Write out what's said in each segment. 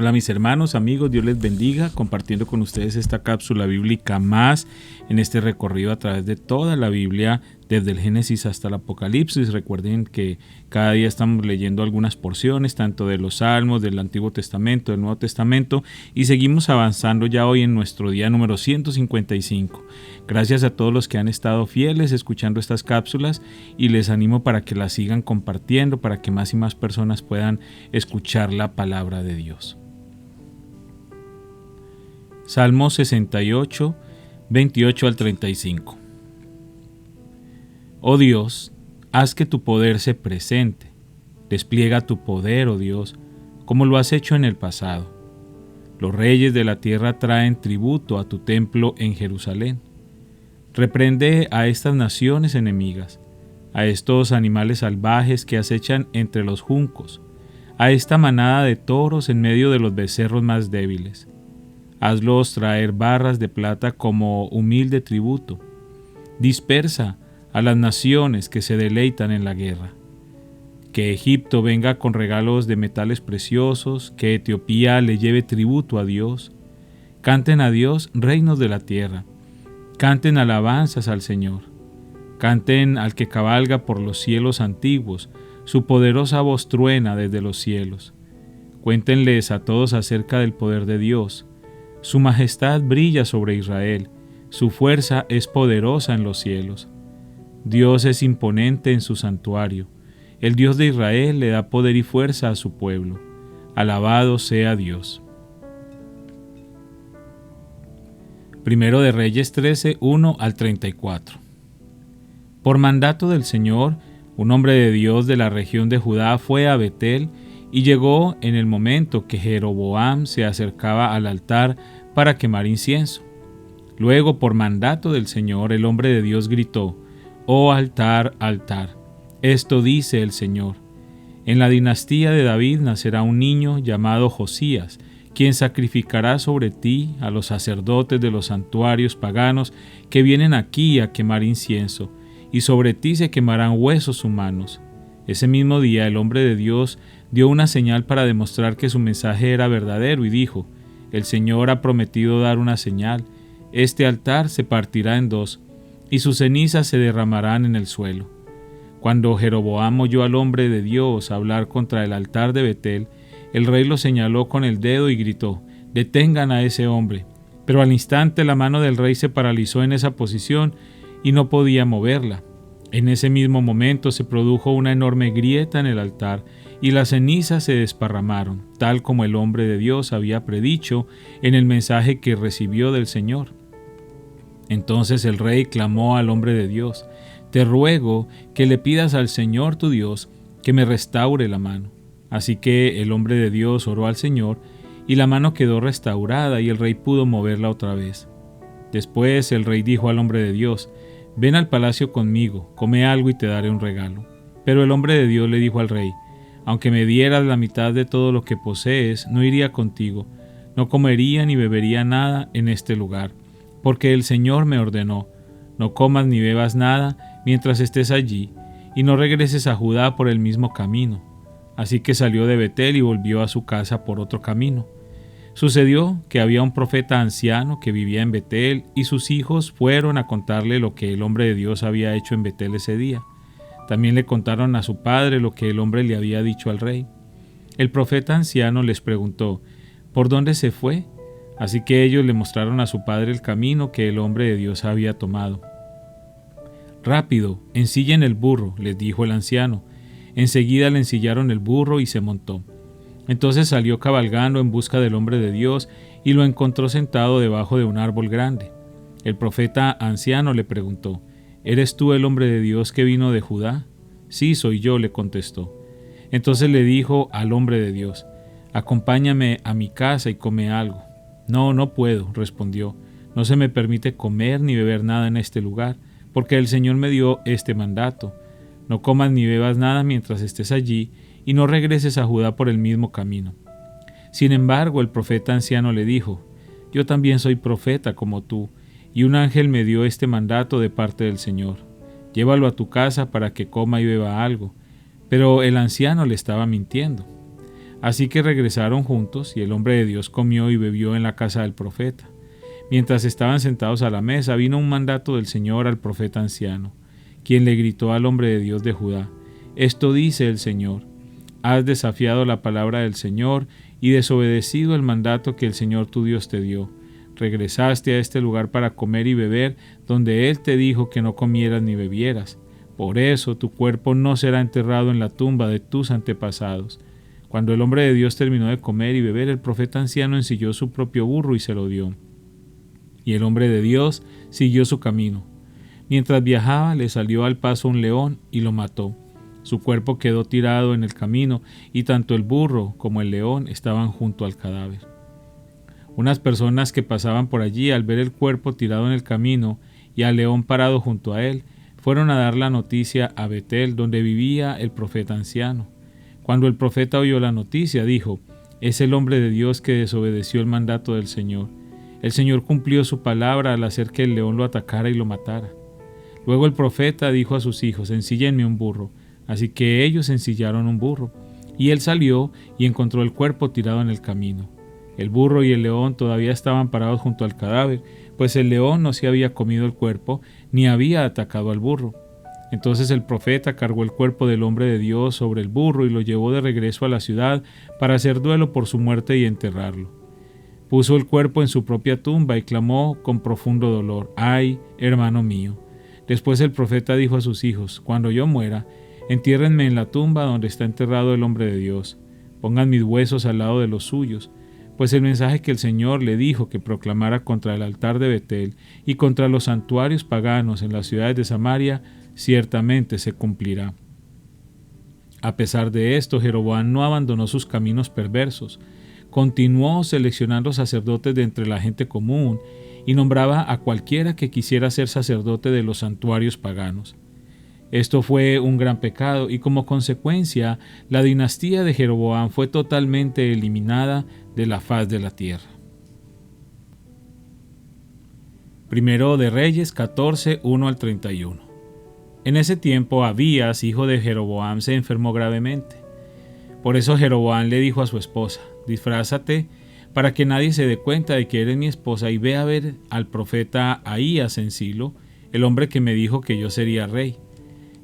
Hola mis hermanos, amigos, Dios les bendiga, compartiendo con ustedes esta cápsula bíblica más en este recorrido a través de toda la Biblia, desde el Génesis hasta el Apocalipsis. Recuerden que cada día estamos leyendo algunas porciones, tanto de los Salmos, del Antiguo Testamento, del Nuevo Testamento, y seguimos avanzando ya hoy en nuestro día número 155. Gracias a todos los que han estado fieles escuchando estas cápsulas y les animo para que las sigan compartiendo, para que más y más personas puedan escuchar la palabra de Dios. Salmo 68, 28 al 35. Oh Dios, haz que tu poder se presente. Despliega tu poder, oh Dios, como lo has hecho en el pasado. Los reyes de la tierra traen tributo a tu templo en Jerusalén. Reprende a estas naciones enemigas, a estos animales salvajes que acechan entre los juncos, a esta manada de toros en medio de los becerros más débiles. Hazlos traer barras de plata como humilde tributo. Dispersa a las naciones que se deleitan en la guerra. Que Egipto venga con regalos de metales preciosos, que Etiopía le lleve tributo a Dios. Canten a Dios reinos de la tierra. Canten alabanzas al Señor. Canten al que cabalga por los cielos antiguos, su poderosa voz truena desde los cielos. Cuéntenles a todos acerca del poder de Dios. Su majestad brilla sobre Israel, su fuerza es poderosa en los cielos. Dios es imponente en su santuario, el Dios de Israel le da poder y fuerza a su pueblo. Alabado sea Dios. Primero de Reyes 13, 1 al 34. Por mandato del Señor, un hombre de Dios de la región de Judá fue a Betel y llegó en el momento que Jeroboam se acercaba al altar para quemar incienso. Luego, por mandato del Señor, el hombre de Dios gritó: «Oh altar, altar, esto dice el Señor. En la dinastía de David nacerá un niño llamado Josías, quien sacrificará sobre ti a los sacerdotes de los santuarios paganos que vienen aquí a quemar incienso, y sobre ti se quemarán huesos humanos». Ese mismo día el hombre de Dios dio una señal para demostrar que su mensaje era verdadero y dijo: «El Señor ha prometido dar una señal. Este altar se partirá en dos, y sus cenizas se derramarán en el suelo». Cuando Jeroboam oyó al hombre de Dios hablar contra el altar de Betel, el rey lo señaló con el dedo y gritó: «Detengan a ese hombre». Pero al instante la mano del rey se paralizó en esa posición y no podía moverla. En ese mismo momento se produjo una enorme grieta en el altar y las cenizas se desparramaron, tal como el hombre de Dios había predicho en el mensaje que recibió del Señor. Entonces el rey clamó al hombre de Dios: «Te ruego que le pidas al Señor tu Dios que me restaure la mano». Así que el hombre de Dios oró al Señor y la mano quedó restaurada y el rey pudo moverla otra vez. Después el rey dijo al hombre de Dios: «Ven al palacio conmigo, come algo y te daré un regalo». Pero el hombre de Dios le dijo al rey: «Aunque me dieras la mitad de todo lo que posees, no iría contigo, no comería ni bebería nada en este lugar, porque el Señor me ordenó: no comas ni bebas nada mientras estés allí, y no regreses a Judá por el mismo camino». Así que salió de Betel y volvió a su casa por otro camino. Sucedió que había un profeta anciano que vivía en Betel y sus hijos fueron a contarle lo que el hombre de Dios había hecho en Betel ese día. También le contaron a su padre lo que el hombre le había dicho al rey. El profeta anciano les preguntó: «¿Por dónde se fue?». Así que ellos le mostraron a su padre el camino que el hombre de Dios había tomado. «Rápido, ensillen el burro», les dijo el anciano. Enseguida le ensillaron el burro y se montó. Entonces salió cabalgando en busca del hombre de Dios y lo encontró sentado debajo de un árbol grande. El profeta anciano le preguntó: «¿Eres tú el hombre de Dios que vino de Judá?». «Sí, soy yo», le contestó. Entonces le dijo al hombre de Dios: «Acompáñame a mi casa y come algo». «No, no puedo», respondió. «No se me permite comer ni beber nada en este lugar, porque el Señor me dio este mandato: no comas ni bebas nada mientras estés allí, y no regreses a Judá por el mismo camino». Sin embargo, el profeta anciano le dijo: «Yo también soy profeta como tú, y un ángel me dio este mandato de parte del Señor: llévalo a tu casa para que coma y beba algo». Pero el anciano le estaba mintiendo. Así que regresaron juntos, y el hombre de Dios comió y bebió en la casa del profeta. Mientras estaban sentados a la mesa, vino un mandato del Señor al profeta anciano, quien le gritó al hombre de Dios de Judá: «Esto dice el Señor: has desafiado la palabra del Señor y desobedecido el mandato que el Señor tu Dios te dio. Regresaste a este lugar para comer y beber, donde Él te dijo que no comieras ni bebieras. Por eso tu cuerpo no será enterrado en la tumba de tus antepasados». Cuando el hombre de Dios terminó de comer y beber, el profeta anciano ensilló su propio burro y se lo dio. Y el hombre de Dios siguió su camino. Mientras viajaba, le salió al paso un león y lo mató. Su cuerpo quedó tirado en el camino, y tanto el burro como el león estaban junto al cadáver. Unas personas que pasaban por allí, al ver el cuerpo tirado en el camino y al león parado junto a él, fueron a dar la noticia a Betel, donde vivía el profeta anciano. Cuando el profeta oyó la noticia, dijo: «Es el hombre de Dios que desobedeció el mandato del Señor». El Señor cumplió su palabra al hacer que el león lo atacara y lo matara. Luego el profeta dijo a sus hijos: «Ensíllenme un burro». Así que ellos ensillaron un burro, y él salió y encontró el cuerpo tirado en el camino. El burro y el león todavía estaban parados junto al cadáver, pues el león no se había comido el cuerpo ni había atacado al burro. Entonces el profeta cargó el cuerpo del hombre de Dios sobre el burro y lo llevó de regreso a la ciudad para hacer duelo por su muerte y enterrarlo. Puso el cuerpo en su propia tumba y clamó con profundo dolor: «¡Ay, hermano mío!». Después el profeta dijo a sus hijos: «Cuando yo muera, entiérrenme en la tumba donde está enterrado el hombre de Dios. Pongan mis huesos al lado de los suyos». Pues el mensaje que el Señor le dijo que proclamara contra el altar de Betel y contra los santuarios paganos en las ciudades de Samaria ciertamente se cumplirá. A pesar de esto, Jeroboam no abandonó sus caminos perversos. Continuó seleccionando sacerdotes de entre la gente común y nombraba a cualquiera que quisiera ser sacerdote de los santuarios paganos. Esto fue un gran pecado y como consecuencia la dinastía de Jeroboam fue totalmente eliminada de la faz de la tierra. Primero de Reyes 14, 1 al 31. En ese tiempo Abías, hijo de Jeroboam, se enfermó gravemente. Por eso Jeroboam le dijo a su esposa: «Disfrázate para que nadie se dé cuenta de que eres mi esposa y ve a ver al profeta Ahías en Silo, el hombre que me dijo que yo sería rey.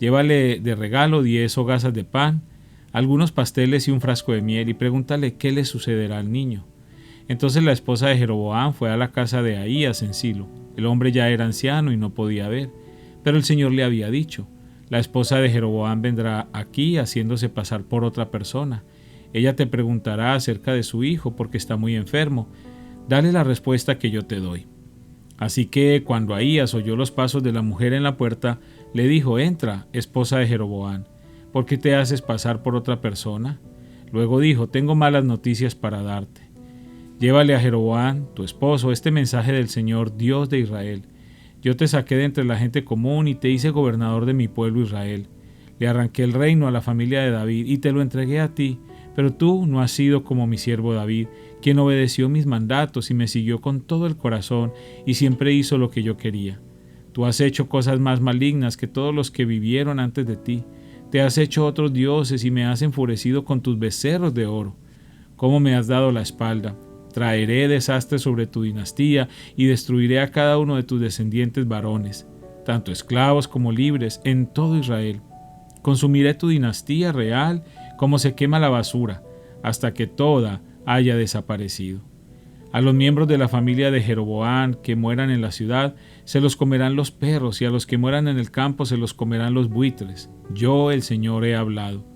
Llévale de regalo 10 hogazas de pan, algunos pasteles y un frasco de miel y pregúntale qué le sucederá al niño». Entonces la esposa de Jeroboam fue a la casa de Ahías en Silo. El hombre ya era anciano y no podía ver, pero el Señor le había dicho: «La esposa de Jeroboam vendrá aquí haciéndose pasar por otra persona. Ella te preguntará acerca de su hijo porque está muy enfermo. Dale la respuesta que yo te doy». Así que cuando Ahías oyó los pasos de la mujer en la puerta, le dijo: «Entra, esposa de Jeroboam, ¿por qué te haces pasar por otra persona?». Luego dijo: «Tengo malas noticias para darte. Llévale a Jeroboam, tu esposo, este mensaje del Señor, Dios de Israel. Yo te saqué de entre la gente común y te hice gobernador de mi pueblo Israel. Le arranqué el reino a la familia de David y te lo entregué a ti, pero tú no has sido como mi siervo David, quien obedeció mis mandatos y me siguió con todo el corazón y siempre hizo lo que yo quería. Tú has hecho cosas más malignas que todos los que vivieron antes de ti. Te has hecho otros dioses y me has enfurecido con tus becerros de oro. ¿Cómo me has dado la espalda? Traeré desastre sobre tu dinastía y destruiré a cada uno de tus descendientes varones, tanto esclavos como libres, en todo Israel. Consumiré tu dinastía real como se quema la basura, hasta que toda haya desaparecido. A los miembros de la familia de Jeroboam que mueran en la ciudad se los comerán los perros, y a los que mueran en el campo se los comerán los buitres. Yo, el Señor, he hablado».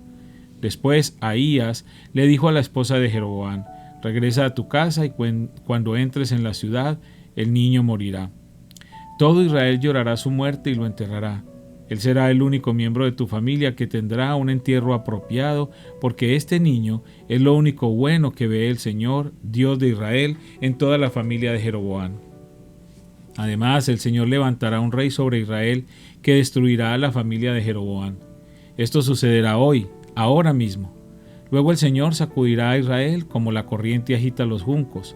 Después Ahías le dijo a la esposa de Jeroboam: «Regresa a tu casa y cuando entres en la ciudad, el niño morirá. Todo Israel llorará su muerte y lo enterrará. Él será el único miembro de tu familia que tendrá un entierro apropiado, porque este niño es lo único bueno que ve el Señor, Dios de Israel, en toda la familia de Jeroboam. Además, el Señor levantará un rey sobre Israel que destruirá a la familia de Jeroboam. Esto sucederá hoy, ahora mismo. Luego el Señor sacudirá a Israel como la corriente agita los juncos.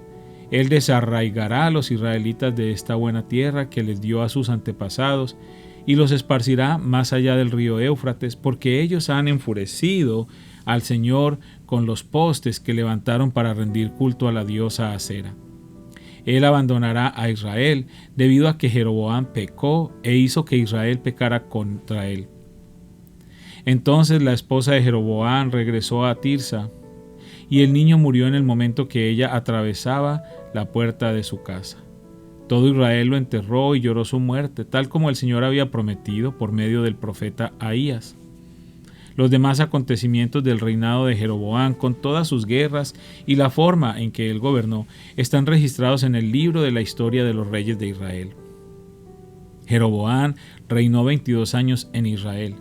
Él desarraigará a los israelitas de esta buena tierra que les dio a sus antepasados y los esparcirá más allá del río Éufrates, porque ellos han enfurecido al Señor con los postes que levantaron para rendir culto a la diosa Acera. Él abandonará a Israel debido a que Jeroboam pecó e hizo que Israel pecara contra él. Entonces la esposa de Jeroboam regresó a Tirsa, y el niño murió en el momento que ella atravesaba la puerta de su casa. Todo Israel lo enterró y lloró su muerte, tal como el Señor había prometido por medio del profeta Ahías. Los demás acontecimientos del reinado de Jeroboam, con todas sus guerras y la forma en que él gobernó, están registrados en el libro de la historia de los reyes de Israel. Jeroboam reinó 22 años en Israel.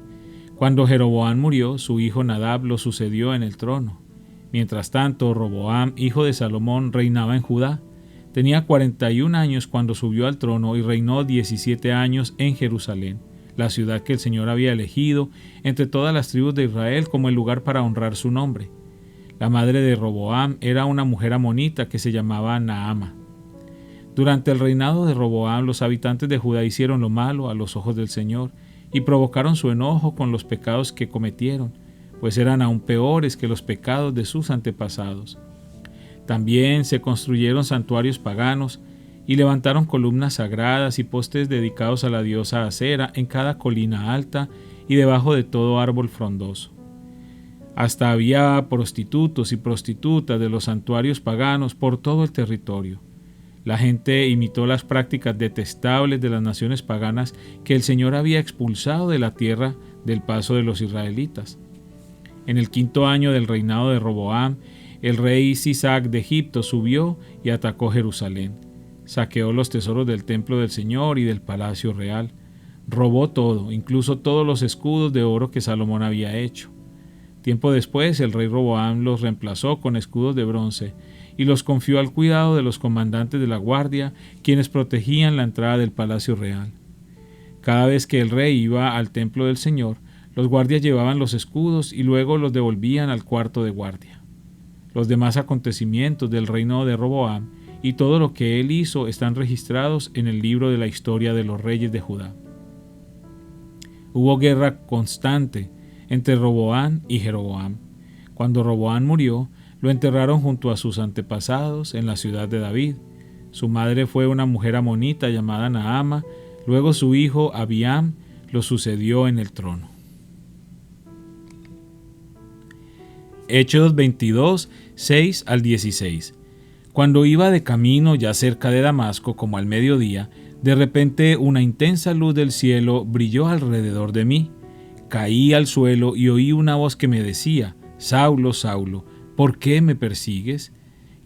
Cuando Jeroboam murió, su hijo Nadab lo sucedió en el trono. Mientras tanto, Roboam, hijo de Salomón, reinaba en Judá. Tenía 41 años cuando subió al trono y reinó 17 años en Jerusalén, la ciudad que el Señor había elegido entre todas las tribus de Israel como el lugar para honrar su nombre. La madre de Roboam era una mujer amonita que se llamaba Naama. Durante el reinado de Roboam, los habitantes de Judá hicieron lo malo a los ojos del Señor y provocaron su enojo con los pecados que cometieron, pues eran aún peores que los pecados de sus antepasados. También se construyeron santuarios paganos y levantaron columnas sagradas y postes dedicados a la diosa Acera en cada colina alta y debajo de todo árbol frondoso. Hasta había prostitutos y prostitutas de los santuarios paganos por todo el territorio. La gente imitó las prácticas detestables de las naciones paganas que el Señor había expulsado de la tierra del paso de los israelitas. En el 5º año del reinado de Roboam, el rey Sisac de Egipto subió y atacó Jerusalén. Saqueó los tesoros del templo del Señor y del palacio real. Robó todo, incluso todos los escudos de oro que Salomón había hecho. Tiempo después, el rey Roboam los reemplazó con escudos de bronce y los confió al cuidado de los comandantes de la guardia, quienes protegían la entrada del palacio real. Cada vez que el rey iba al templo del Señor, los guardias llevaban los escudos y luego los devolvían al cuarto de guardia. Los demás acontecimientos del reino de Roboam y todo lo que él hizo están registrados en el libro de la historia de los reyes de Judá. Hubo guerra constante entre Roboam y Jeroboam. Cuando Roboam murió, lo enterraron junto a sus antepasados en la ciudad de David. Su madre fue una mujer amonita llamada Naama. Luego su hijo Abiam lo sucedió en el trono. Hechos 22, 6 al 16. Cuando iba de camino ya cerca de Damasco, como al mediodía, de repente una intensa luz del cielo brilló alrededor de mí. Caí al suelo y oí una voz que me decía: Saulo, Saulo, ¿por qué me persigues?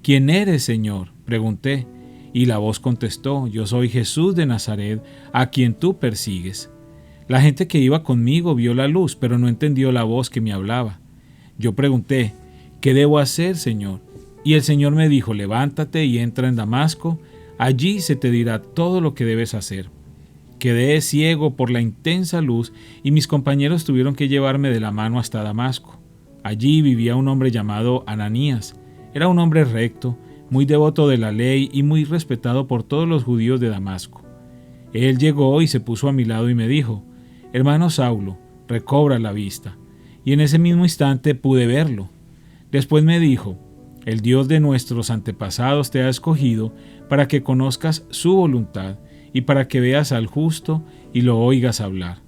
¿Quién eres, Señor?, pregunté. Y la voz contestó: Yo soy Jesús de Nazaret, a quien tú persigues. La gente que iba conmigo vio la luz, pero no entendió la voz que me hablaba. Yo pregunté: ¿Qué debo hacer, Señor? Y el Señor me dijo: Levántate y entra en Damasco, allí se te dirá todo lo que debes hacer. Quedé ciego por la intensa luz y mis compañeros tuvieron que llevarme de la mano hasta Damasco. Allí vivía un hombre llamado Ananías. Era un hombre recto, muy devoto de la ley y muy respetado por todos los judíos de Damasco. Él llegó y se puso a mi lado y me dijo: Hermano Saulo, recobra la vista. Y en ese mismo instante pude verlo. Después me dijo: El Dios de nuestros antepasados te ha escogido para que conozcas su voluntad y para que veas al justo y lo oigas hablar.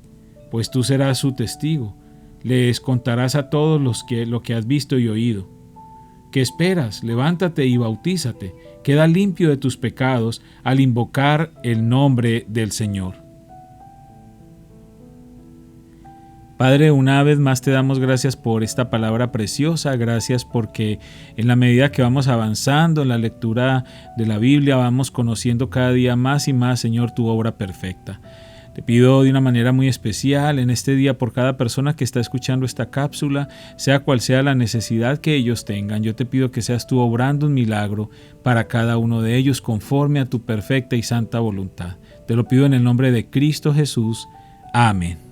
Pues tú serás su testigo, les contarás a todos lo que has visto y oído. ¿Qué esperas? Levántate y bautízate, queda limpio de tus pecados al invocar el nombre del Señor. Padre, una vez más te damos gracias por esta palabra preciosa, gracias porque en la medida que vamos avanzando en la lectura de la Biblia, vamos conociendo cada día más y más, Señor, tu obra perfecta. Te pido de una manera muy especial en este día por cada persona que está escuchando esta cápsula, sea cual sea la necesidad que ellos tengan. Yo te pido que seas tú obrando un milagro para cada uno de ellos conforme a tu perfecta y santa voluntad. Te lo pido en el nombre de Cristo Jesús. Amén.